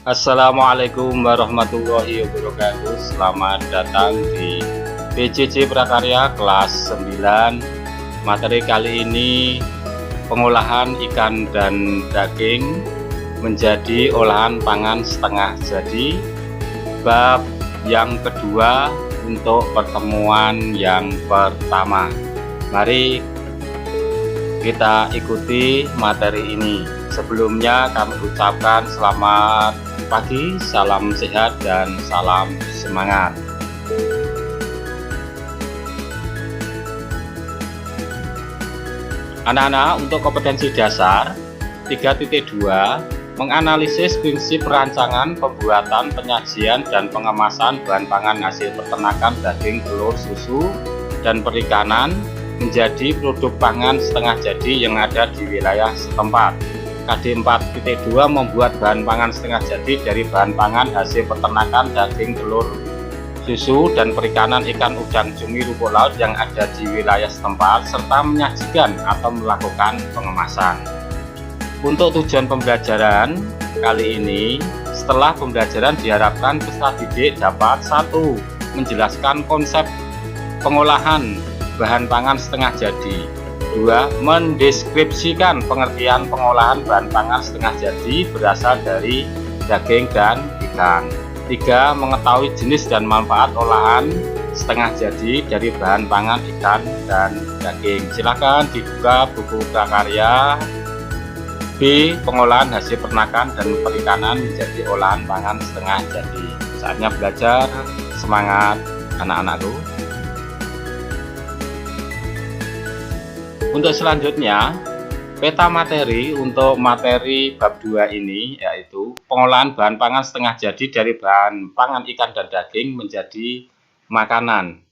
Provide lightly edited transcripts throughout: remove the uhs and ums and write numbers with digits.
Assalamualaikum warahmatullahi wabarakatuh. Selamat datang di PJJ Prakarya kelas 9. Materi kali ini pengolahan ikan dan daging menjadi olahan pangan setengah jadi, bab yang kedua untuk pertemuan yang pertama. Mari kita ikuti materi ini. Sebelumnya kami ucapkan selamat pagi, salam sehat dan salam semangat. Anak-anak, untuk kompetensi dasar 3.2 menganalisis prinsip perancangan, pembuatan, penyajian dan pengemasan bahan pangan hasil peternakan daging, telur, susu dan perikanan menjadi produk pangan setengah jadi yang ada di wilayah setempat. KD 4.2 membuat bahan pangan setengah jadi dari bahan pangan hasil peternakan daging, telur, susu dan perikanan ikan, udang, cumi, rumput laut yang ada di wilayah setempat serta menyajikan atau melakukan pengemasan. Untuk tujuan pembelajaran kali ini, setelah pembelajaran diharapkan peserta didik dapat 1. Menjelaskan konsep pengolahan bahan pangan setengah jadi. 2. Mendeskripsikan pengertian pengolahan bahan pangan setengah jadi berasal dari daging dan ikan. 3. Mengetahui jenis dan manfaat olahan setengah jadi dari bahan pangan ikan dan daging. Silakan dibuka buku prakarya. B. Pengolahan hasil peternakan dan perikanan menjadi olahan pangan setengah jadi. Saatnya belajar, semangat anak-anakku. Untuk selanjutnya, peta materi untuk materi bab 2 ini yaitu pengolahan bahan pangan setengah jadi dari bahan pangan ikan dan daging menjadi makanan.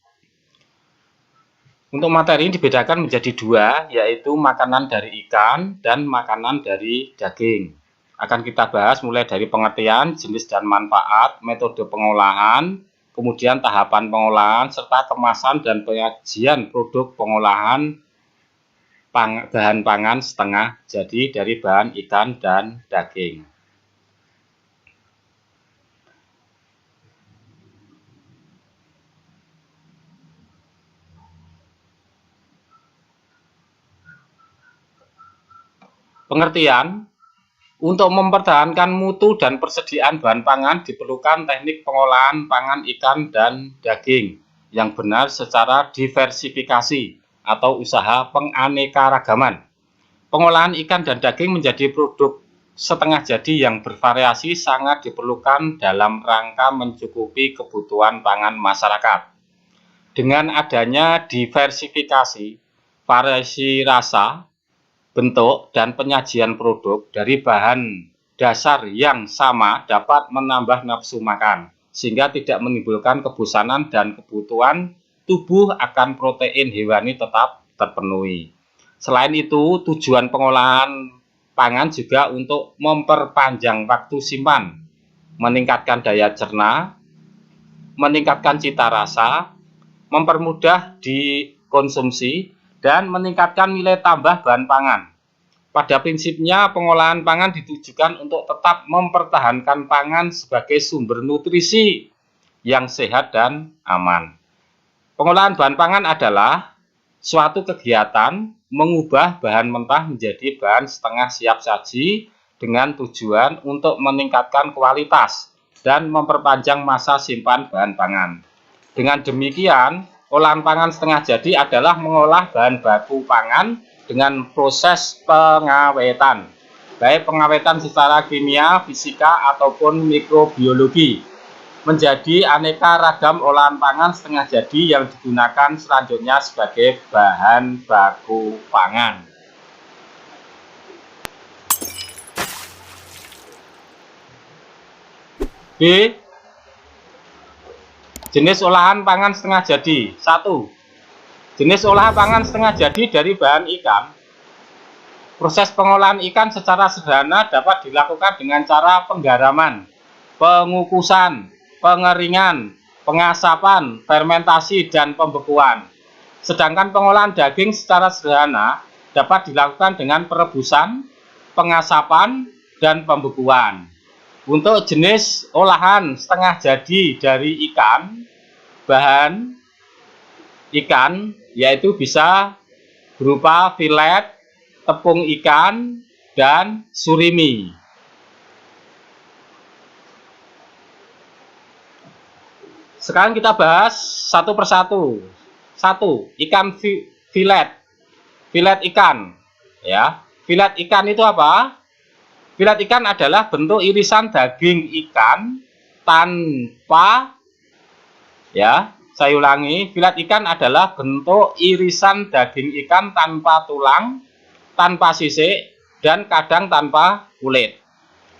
Untuk materi ini dibedakan menjadi 2, yaitu makanan dari ikan dan makanan dari daging. Akan kita bahas mulai dari pengertian, jenis dan manfaat, metode pengolahan, kemudian tahapan pengolahan, serta kemasan dan penyajian produk pengolahan bahan pangan setengah jadi dari bahan ikan dan daging. Pengertian: untuk mempertahankan mutu dan persediaan bahan pangan diperlukan teknik pengolahan pangan ikan dan daging yang benar secara diversifikasi atau usaha penganekaragaman. Pengolahan ikan dan daging menjadi produk setengah jadi yang bervariasi sangat diperlukan dalam rangka mencukupi kebutuhan pangan masyarakat. Dengan adanya diversifikasi, variasi rasa, bentuk, dan penyajian produk dari bahan dasar yang sama dapat menambah nafsu makan, sehingga tidak menimbulkan kebosanan dan kebutuhan tubuh akan protein hewani tetap terpenuhi. Selain itu, tujuan pengolahan pangan juga untuk memperpanjang waktu simpan, meningkatkan daya cerna, meningkatkan cita rasa, mempermudah dikonsumsi, dan meningkatkan nilai tambah bahan pangan. Pada prinsipnya, pengolahan pangan ditujukan untuk tetap mempertahankan pangan sebagai sumber nutrisi yang sehat dan aman. Pengolahan bahan pangan adalah suatu kegiatan mengubah bahan mentah menjadi bahan setengah siap saji dengan tujuan untuk meningkatkan kualitas dan memperpanjang masa simpan bahan pangan. Dengan demikian, olahan pangan setengah jadi adalah mengolah bahan baku pangan dengan proses pengawetan, baik pengawetan secara kimia, fisika, ataupun mikrobiologi, menjadi aneka ragam olahan pangan setengah jadi yang digunakan selanjutnya sebagai bahan baku pangan. B. Jenis olahan pangan setengah jadi. 1. Jenis olahan pangan setengah jadi dari bahan ikan. Proses pengolahan ikan secara sederhana dapat dilakukan dengan cara penggaraman, pengukusan, pengeringan, pengasapan, fermentasi, dan pembekuan. Sedangkan pengolahan daging secara sederhana dapat dilakukan dengan perebusan, pengasapan, dan pembekuan. Untuk jenis olahan setengah jadi dari ikan, bahan ikan yaitu bisa berupa filet, tepung ikan, dan surimi. Sekarang kita bahas satu persatu. Satu, ikan filet. Filet ikan. Ya, filet ikan itu apa? Filet ikan adalah bentuk irisan daging ikan tanpa, ya, saya ulangi, filet ikan adalah bentuk irisan daging ikan tanpa tulang, tanpa sisik, dan kadang tanpa kulit.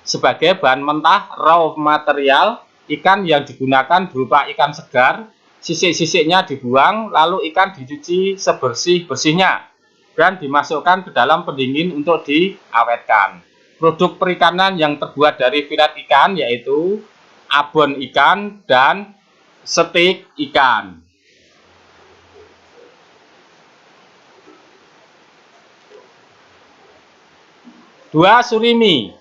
Sebagai bahan mentah raw material, ikan yang digunakan berupa ikan segar, sisik-sisiknya dibuang, lalu ikan dicuci sebersih-bersihnya, dan dimasukkan ke dalam pendingin untuk diawetkan. Produk perikanan yang terbuat dari filet ikan yaitu abon ikan dan steak ikan. Dua, surimi.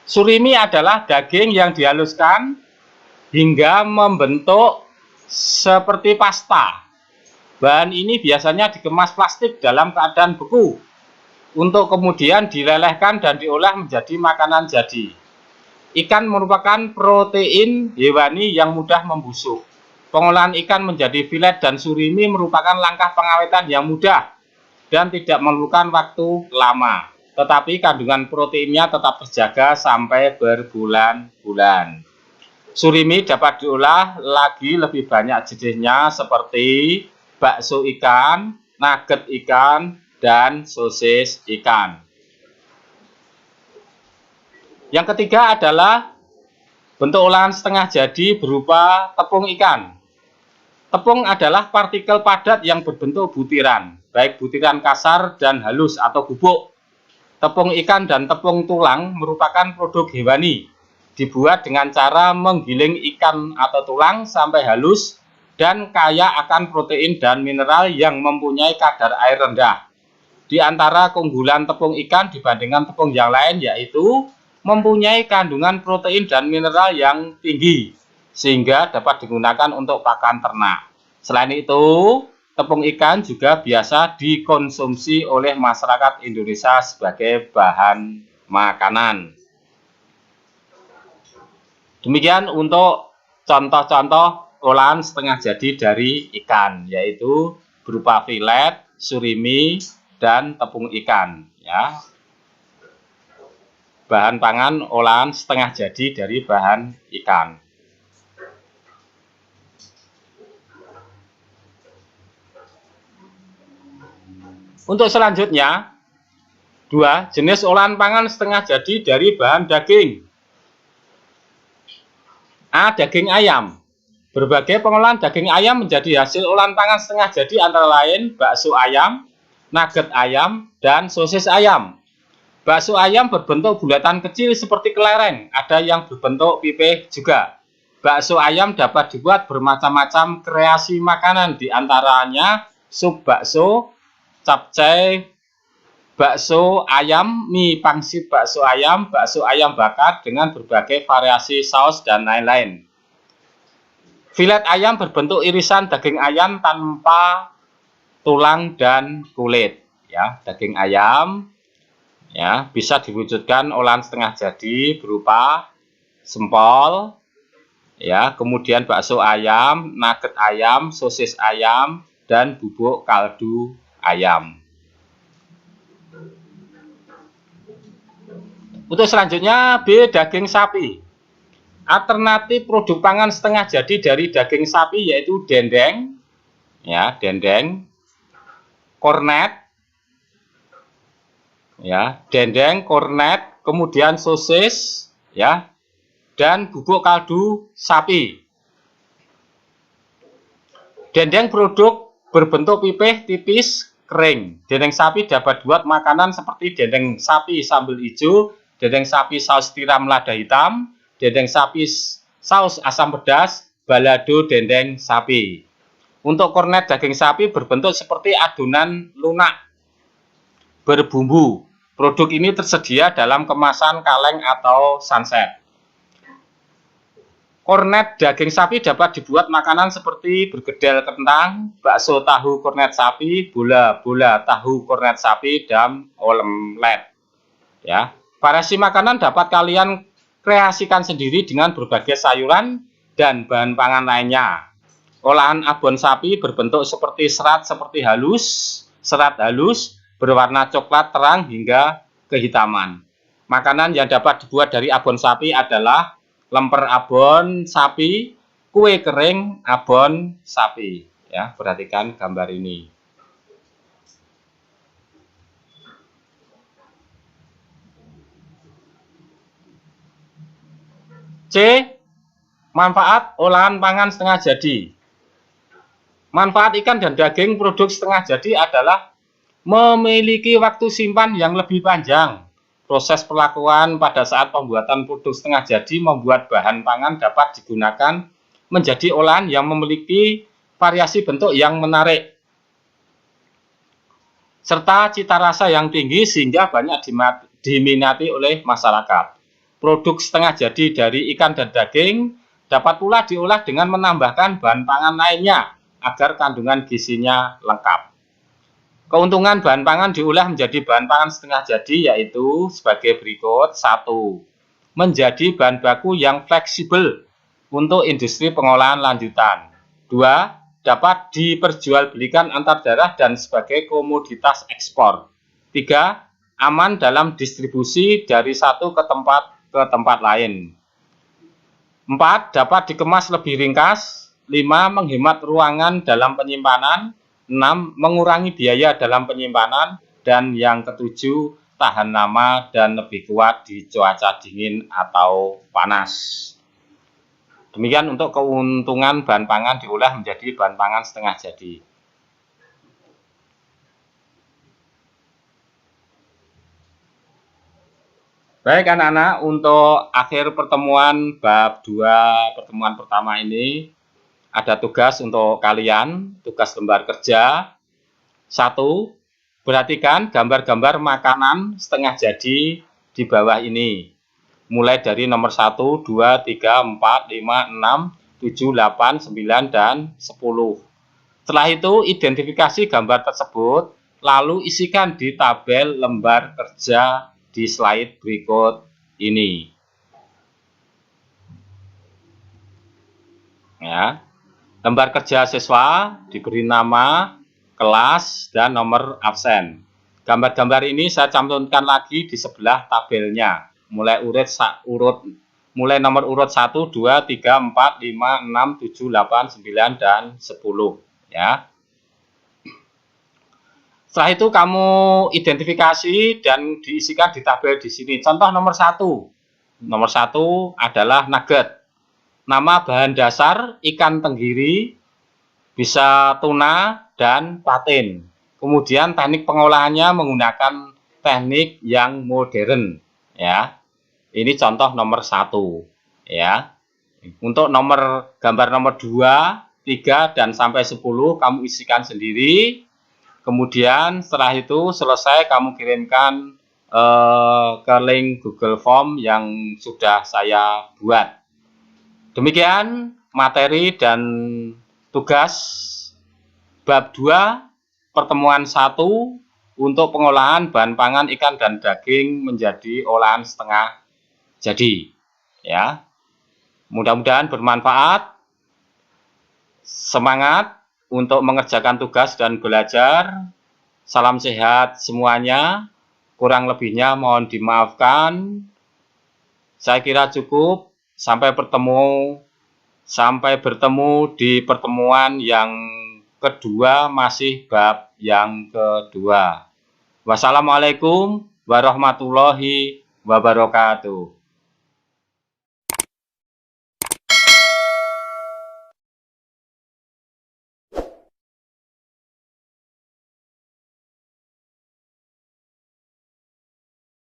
Surimi adalah daging yang dihaluskan hingga membentuk seperti pasta. Bahan ini biasanya dikemas plastik dalam keadaan beku untuk kemudian dilelehkan dan diolah menjadi makanan jadi. Ikan merupakan protein hewani yang mudah membusuk. Pengolahan ikan menjadi filet dan surimi merupakan langkah pengawetan yang mudah dan tidak memerlukan waktu lama, tetapi kandungan proteinnya tetap terjaga sampai berbulan-bulan. Surimi dapat diolah lagi lebih banyak jenisnya seperti bakso ikan, nugget ikan, dan sosis ikan. Yang ketiga adalah bentuk olahan setengah jadi berupa tepung ikan. Tepung adalah partikel padat yang berbentuk butiran, baik butiran kasar dan halus atau bubuk. Tepung ikan dan tepung tulang merupakan produk hewani, dibuat dengan cara menggiling ikan atau tulang sampai halus dan kaya akan protein dan mineral yang mempunyai kadar air rendah. Di antara keunggulan tepung ikan dibandingkan tepung yang lain yaitu mempunyai kandungan protein dan mineral yang tinggi, sehingga dapat digunakan untuk pakan ternak. Selain itu, tepung ikan juga biasa dikonsumsi oleh masyarakat Indonesia sebagai bahan makanan. Demikian untuk contoh-contoh olahan setengah jadi dari ikan, yaitu berupa filet, surimi, dan tepung ikan, ya. Bahan pangan olahan setengah jadi dari bahan ikan. Untuk selanjutnya, dua, jenis olahan pangan setengah jadi dari bahan daging. A. Daging ayam. Berbagai pengolahan daging ayam menjadi hasil olahan pangan setengah jadi antara lain bakso ayam, nugget ayam, dan sosis ayam. Bakso ayam berbentuk bulatan kecil seperti kelereng, ada yang berbentuk pipih juga. Bakso ayam dapat dibuat bermacam-macam kreasi makanan, diantaranya sup bakso, capcay, bakso ayam, mie pangsit bakso ayam bakar dengan berbagai variasi saus, dan lain-lain. Filet ayam berbentuk irisan daging ayam tanpa tulang dan kulit, ya. Daging ayam, ya, bisa diwujudkan olahan setengah jadi berupa sempol, ya, kemudian bakso ayam, nugget ayam, sosis ayam, dan bubuk kaldu ayam. Untuk selanjutnya, B. Daging sapi. Alternatif produk pangan setengah jadi dari daging sapi yaitu dendeng, ya, dendeng, kornet, ya, dendeng, kornet, kemudian sosis, ya, dan bubuk kaldu sapi. Dendeng produk berbentuk pipih tipis kering. Dendeng sapi dapat buat makanan seperti dendeng sapi sambal hijau, dendeng sapi saus tiram lada hitam, dendeng sapi saus asam pedas, balado dendeng sapi. Untuk kornet daging sapi berbentuk seperti adonan lunak berbumbu. Produk ini tersedia dalam kemasan kaleng atau sunset. Kornet daging sapi dapat dibuat makanan seperti bergedel kentang, bakso tahu kornet sapi, bola-bola tahu kornet sapi, dan omelet. Ya, variasi makanan dapat kalian kreasikan sendiri dengan berbagai sayuran dan bahan pangan lainnya. Olahan abon sapi berbentuk seperti serat halus berwarna coklat terang hingga kehitaman. Makanan yang dapat dibuat dari abon sapi adalah lemper abon sapi, kue kering abon sapi. Ya, perhatikan gambar ini. C. Manfaat olahan pangan setengah jadi. Manfaat ikan dan daging produk setengah jadi adalah memiliki waktu simpan yang lebih panjang. Proses perlakuan pada saat pembuatan produk setengah jadi membuat bahan pangan dapat digunakan menjadi olahan yang memiliki variasi bentuk yang menarik, serta cita rasa yang tinggi sehingga banyak diminati oleh masyarakat. Produk setengah jadi dari ikan dan daging dapat pula diolah dengan menambahkan bahan pangan lainnya agar kandungan gizinya lengkap. Keuntungan bahan pangan diolah menjadi bahan pangan setengah jadi yaitu sebagai berikut. 1. Menjadi bahan baku yang fleksibel untuk industri pengolahan lanjutan. 2. Dapat diperjualbelikan antar daerah dan sebagai komoditas ekspor. 3. Aman dalam distribusi dari satu ke tempat lain. 4. Dapat dikemas lebih ringkas. 5. Menghemat ruangan dalam penyimpanan. 6. Mengurangi biaya dalam penyimpanan. Dan yang ketujuh, tahan lama dan lebih kuat di cuaca dingin atau panas. Demikian untuk keuntungan bahan pangan diolah menjadi bahan pangan setengah jadi. Baik anak-anak, untuk akhir pertemuan bab 2 pertemuan pertama ini ada tugas untuk kalian, tugas lembar kerja. 1. Perhatikan gambar-gambar makanan setengah jadi di bawah ini. Mulai dari nomor 1, 2, 3, 4, 5, 6, 7, 8, 9, dan 10. Setelah itu identifikasi gambar tersebut, lalu isikan di tabel lembar kerja di slide berikut ini. Ya. Lembar kerja siswa diberi nama, kelas, dan nomor absen. Gambar-gambar ini saya cantumkan lagi di sebelah tabelnya. Mulai nomor urut 1, 2, 3, 4, 5, 6, 7, 8, 9, dan 10. Ya. Setelah itu kamu identifikasi dan diisikan di tabel di sini. Contoh nomor 1. Nomor 1 adalah nugget. Nama bahan dasar ikan tenggiri, bisa tuna dan patin. Kemudian teknik pengolahannya menggunakan teknik yang modern. Ya, ini contoh nomor 1. Ya, untuk gambar nomor 2, 3 dan sampai 10 kamu isikan sendiri. Kemudian setelah itu selesai kamu kirimkan ke link Google Form yang sudah saya buat. Demikian materi dan tugas bab 2 pertemuan 1 untuk pengolahan bahan pangan ikan dan daging menjadi olahan setengah jadi. Ya. Mudah-mudahan bermanfaat. Semangat untuk mengerjakan tugas dan belajar. Salam sehat semuanya. Kurang lebihnya mohon dimaafkan. Saya kira cukup. Sampai bertemu di pertemuan yang kedua, masih bab yang kedua. Wassalamualaikum warahmatullahi wabarakatuh.